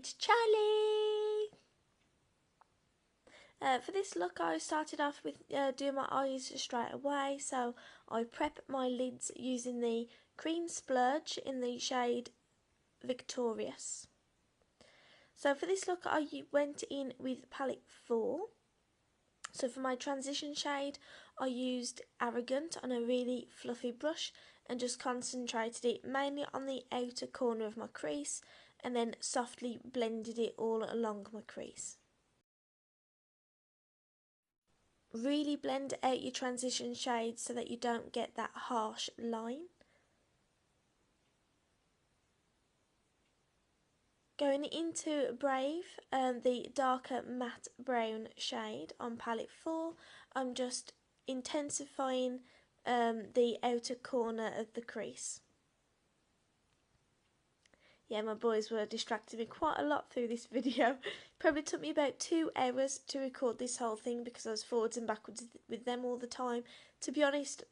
it's Charlie! For this look I started off with doing my eyes straight away, so I prep my lids using the cream Splurge in the shade Victorious. So for this look I went in with palette 4. So for my transition shade I used Arrogant on a really fluffy brush and just concentrated it mainly on the outer corner of my crease and then softly blended it all along my crease. Really blend out your transition shades so that you don't get that harsh line. Going into Brave, the darker matte brown shade on palette 4, I'm just intensifying the outer corner of the crease. Yeah, my boys were distracting me quite a lot through this video. Probably took me about 2 hours to record this whole thing because I was forwards and backwards with them all the time. To be honest,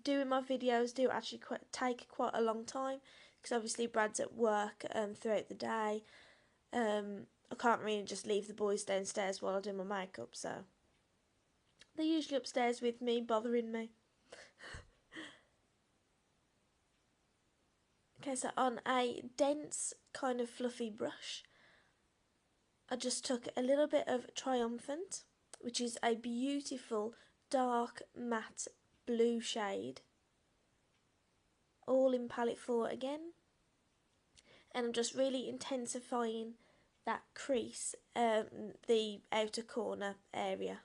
doing my videos do actually take quite a long time because obviously Brad's at work throughout the day. I can't really just leave the boys downstairs while I do my makeup, so they're usually upstairs with me, bothering me. Okay, so on a dense kind of fluffy brush, I just took a little bit of Triumphant, which is a beautiful dark matte blue shade, all in palette 4 again, and I'm just really intensifying that crease, the outer corner area.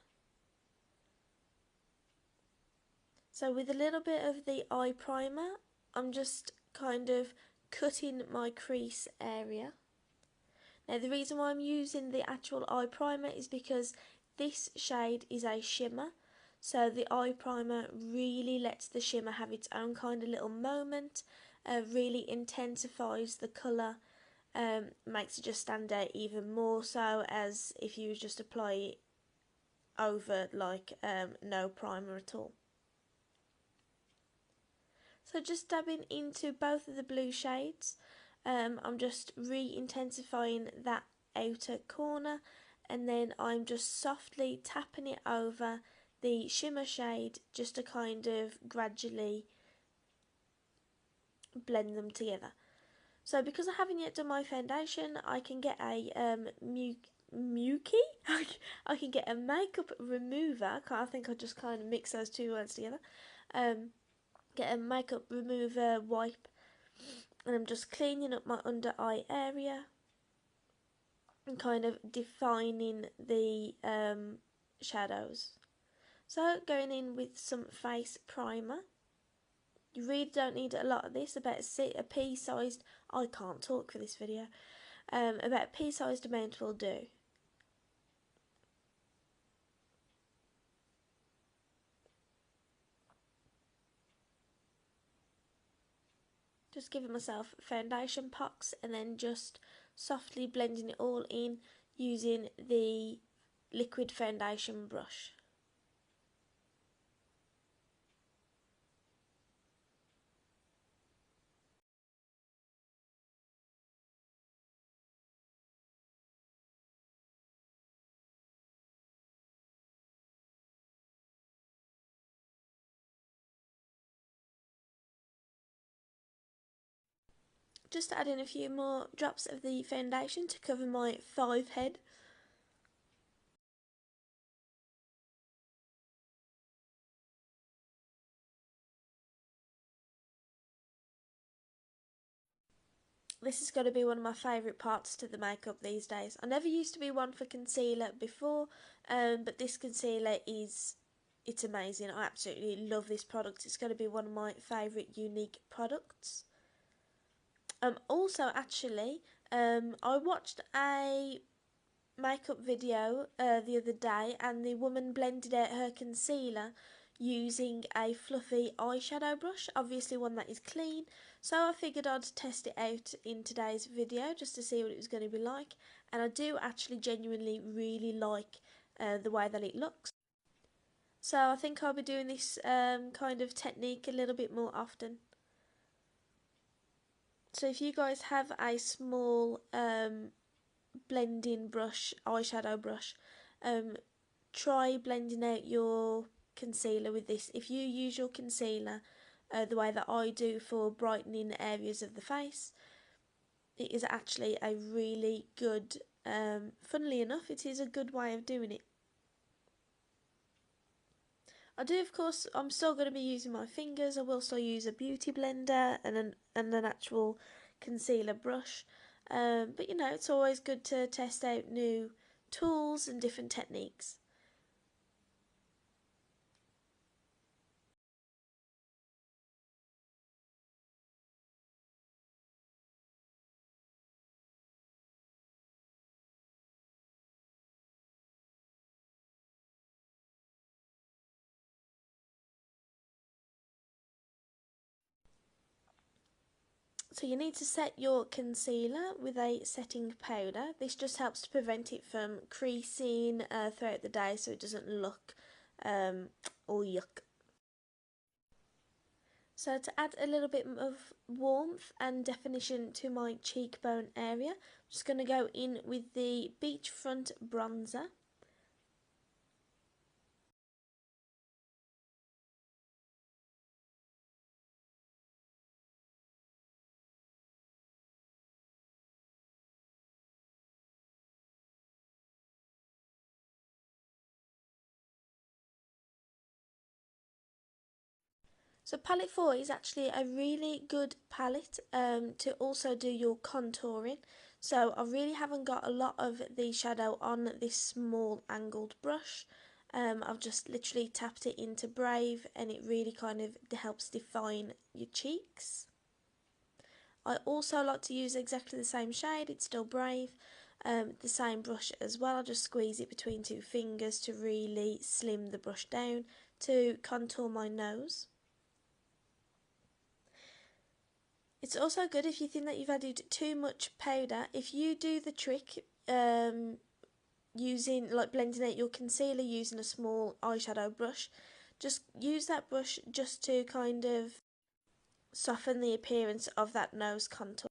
So with a little bit of the eye primer, I'm just kind of cutting my crease area. Now the reason why I'm using the actual eye primer is because this shade is a shimmer, so the eye primer really lets the shimmer have its own kind of little moment, really intensifies the colour, makes it just stand out even more so as if you just apply it over like no primer at all. So just dabbing into both of the blue shades, I'm just re-intensifying that outer corner, and then I'm just softly tapping it over the shimmer shade just to kind of gradually blend them together. So because I haven't yet done my foundation, I can get a I can get a makeup remover. I think I just kind of mix those two words together. Get a makeup remover wipe, and I'm just cleaning up my under eye area and kind of defining the shadows. So going in with some face primer. You really don't need a lot of this, about a pea-sized, I can't talk for this video, about a pea-sized amount will do. Just giving myself foundation pocks and then just softly blending it all in using the liquid foundation brush. Just add in a few more drops of the foundation to cover my 5 head. This is going to be one of my favourite parts to the makeup these days. I never used to be one for concealer before, but this concealer it's amazing. I absolutely love this product. It's going to be one of my favourite younique products. Also, actually, I watched a makeup video the other day, and the woman blended out her concealer using a fluffy eyeshadow brush, obviously one that is clean, so I figured I'd test it out in today's video just to see what it was going to be like, and I do actually genuinely really like the way that it looks. So I think I'll be doing this kind of technique a little bit more often. So if you guys have a small blending brush, eyeshadow brush, try blending out your concealer with this. If you use your concealer the way that I do for brightening areas of the face, it is actually a really good, funnily enough, it is a good way of doing it. I do, of course, I'm still going to be using my fingers. I will still use a beauty blender and an actual concealer brush. But you know, it's always good to test out new tools and different techniques. So you need to set your concealer with a setting powder. This just helps to prevent it from creasing throughout the day, so it doesn't look all yuck. So to add a little bit of warmth and definition to my cheekbone area, I'm just going to go in with the Beachfront bronzer. So palette 4 is actually a really good palette to also do your contouring. So I really haven't got a lot of the shadow on this small angled brush. I've just literally tapped it into Brave and it really kind of helps define your cheeks. I also like to use exactly the same shade, it's still Brave, the same brush as well. I just squeeze it between two fingers to really slim the brush down to contour my nose. It's also good if you think that you've added too much powder. If you do the trick using, like blending out your concealer using a small eyeshadow brush, just use that brush just to kind of soften the appearance of that nose contour.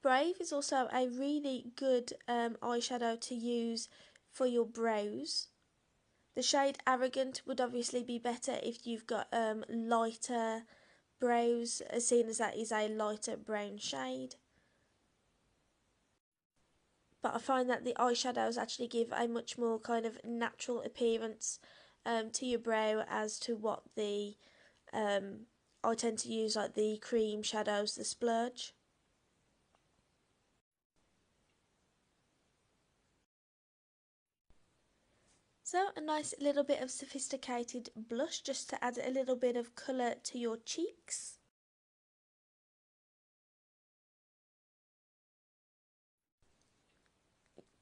Brave is also a really good eyeshadow to use for your brows. The shade Arrogant would obviously be better if you've got lighter brows, seeing as that is a lighter brown shade. But I find that the eyeshadows actually give a much more kind of natural appearance to your brow as to what the I tend to use like the cream shadows, the Splurge. So a nice little bit of sophisticated blush just to add a little bit of colour to your cheeks.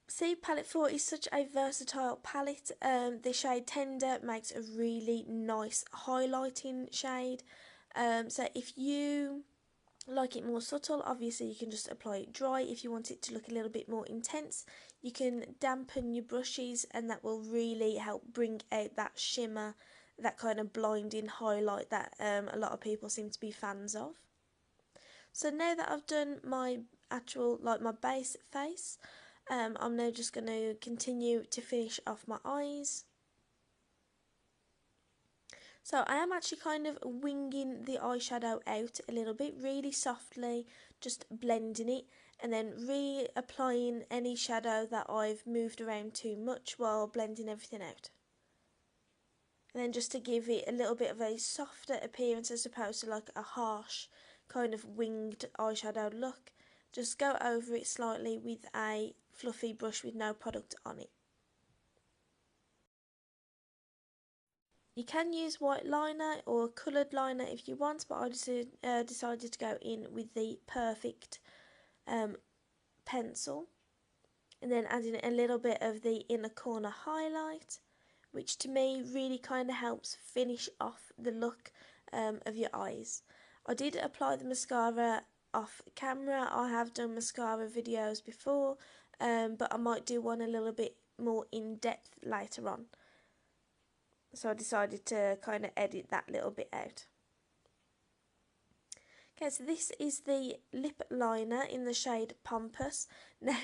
See, palette 4 is such a versatile palette. The shade Tender makes a really nice highlighting shade. So if you like it more subtle, obviously you can just apply it dry. If you want it to look a little bit more intense, you can dampen your brushes and that will really help bring out that shimmer, that kind of blinding highlight that a lot of people seem to be fans of. So now that I've done my actual, like my base face, I'm now just going to continue to finish off my eyes. So I am actually kind of winging the eyeshadow out a little bit, really softly, just blending it and then reapplying any shadow that I've moved around too much while blending everything out. And then just to give it a little bit of a softer appearance as opposed to like a harsh kind of winged eyeshadow look, just go over it slightly with a fluffy brush with no product on it. You can use white liner or coloured liner if you want, but I just decided to go in with the Perfect pencil and then adding a little bit of the inner corner highlight, which to me really kind of helps finish off the look of your eyes. I did apply the mascara off camera. I have done mascara videos before, but I might do one a little bit more in depth later on. So I decided to kind of edit that little bit out. Okay, so this is the lip liner in the shade Pompous. Now,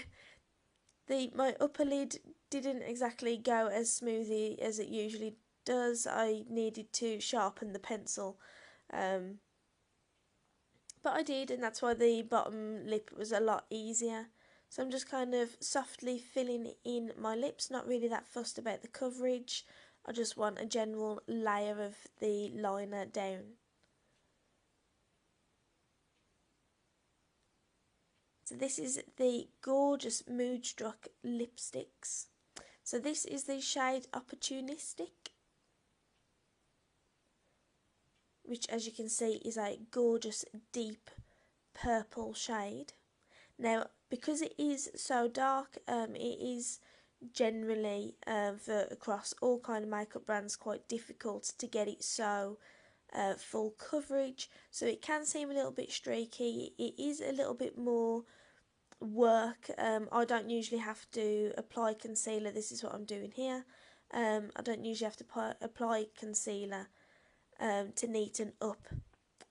my upper lid didn't exactly go as smoothly as it usually does. I needed to sharpen the pencil, but I did, and that's why the bottom lip was a lot easier. So I'm just kind of softly filling in my lips, not really that fussed about the coverage. I just want a general layer of the liner down. So this is the gorgeous Moodstruck lipsticks. So this is the shade Opportunistic, which as you can see is a gorgeous deep purple shade. Now, because it is so dark, it is generally for across all kind of makeup brands quite difficult to get it so full coverage, so it can seem a little bit streaky. It is a little bit more work. I don't usually have to apply concealer. This is what I'm doing here. I don't usually have to apply concealer to neaten up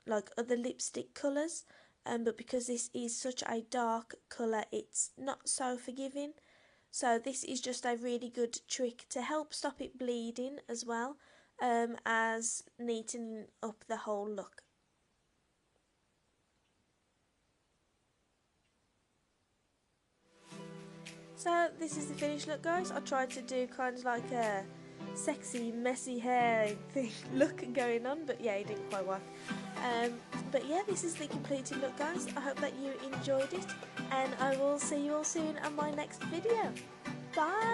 like other lipstick colours, but because this is such a dark colour, it's not so forgiving. So this is just a really good trick to help stop it bleeding as well as neatening up the whole look. So this is the finished look, guys. I tried to do kind of like a sexy messy hair thing look going on, but yeah, it didn't quite work. But yeah, this is the completed look, guys. I hope that you enjoyed it, and I will see you all soon on my next video. Bye!